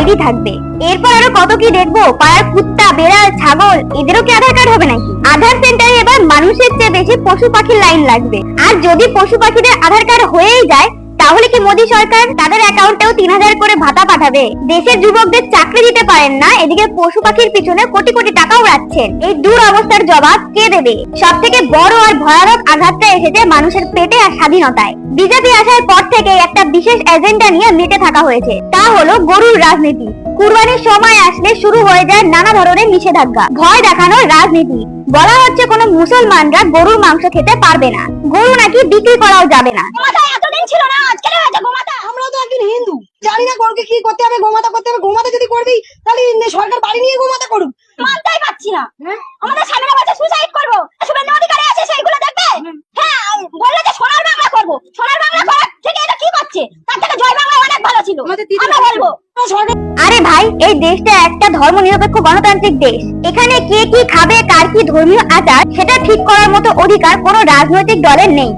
ID থাকবে। এরপর আরো কত কি দেখবো, পাড়ার কুত্তা, বেড়াল, ছাগল, এদেরও কি আধার কার্ড হবে নাকি? আধার সেন্টারে এবার মানুষের চেয়ে বেশি পশু পাখির লাইন লাগবে। আর যদি পশু পাখিদের আধার কার্ড হয়েই যায়, তাহলে কি মোদী সরকার তাদের অ্যাকাউন্টেও 3000 করে ভাতা পাঠাবে? দেশের যুবকদের চাকরি দিতে পারেন না, এদিকে পশু পাখির পিছনে কোটি কোটি টাকা উড়াচ্ছেন। এই দূর অবস্থার জবাব কে দেবে? সব থেকে বড় আর ভয়ানক আঘাতটা এসেছে মানুষের পেটে আর স্বাধীনতায়। বিজেপি আসার পর থেকে একটা বিশেষ এজেন্ডা নিয়ে মেতে থাকা হয়েছে, তা হলো গরুর রাজনীতি। কুরবানির সময় আসলে শুরু হয়ে যায় নানা ধরনের নিষেধাজ্ঞা, ভয় দেখানোর রাজনীতি। বলা হচ্ছে কোনো মুসলমানরা গরুর মাংস খেতে পারবে না, গরু নাকি বিক্রি করাও যাবে না। ছিল না, আজকে হয়েছে গোমাতা। আমরা তো একজন হিন্দু, জানি না গরুকে কি করতে হবে, গোমাতা করতে হবে। গোমাতা যদি করবি তাহলে সরকার বাড়ি নিয়ে গোমাতা করুক। মানতেই পারছি না, আমাদের স্বামীরা বলছে সুসাইড করবো, শুভেন্দু অধিকারী আছে সেইগুলো দেখবে। হ্যাঁ, বললে যে সোনার বাংলা করবো, সোনার বাংলা করার থেকে এটা কি করছে? তার থেকে জয় বাংলা অনেক ভালো ছিল, আমরা বলবো। আরে ভাই, এই দেশটা একটা ধর্ম নিরপেক্ষ গণতান্ত্রিক দেশ। এখানে কে কি খাবে, কার কি ধর্মীয় আচার, সেটা ঠিক করার মতো অধিকার কোনো রাজনৈতিক দলের নেই।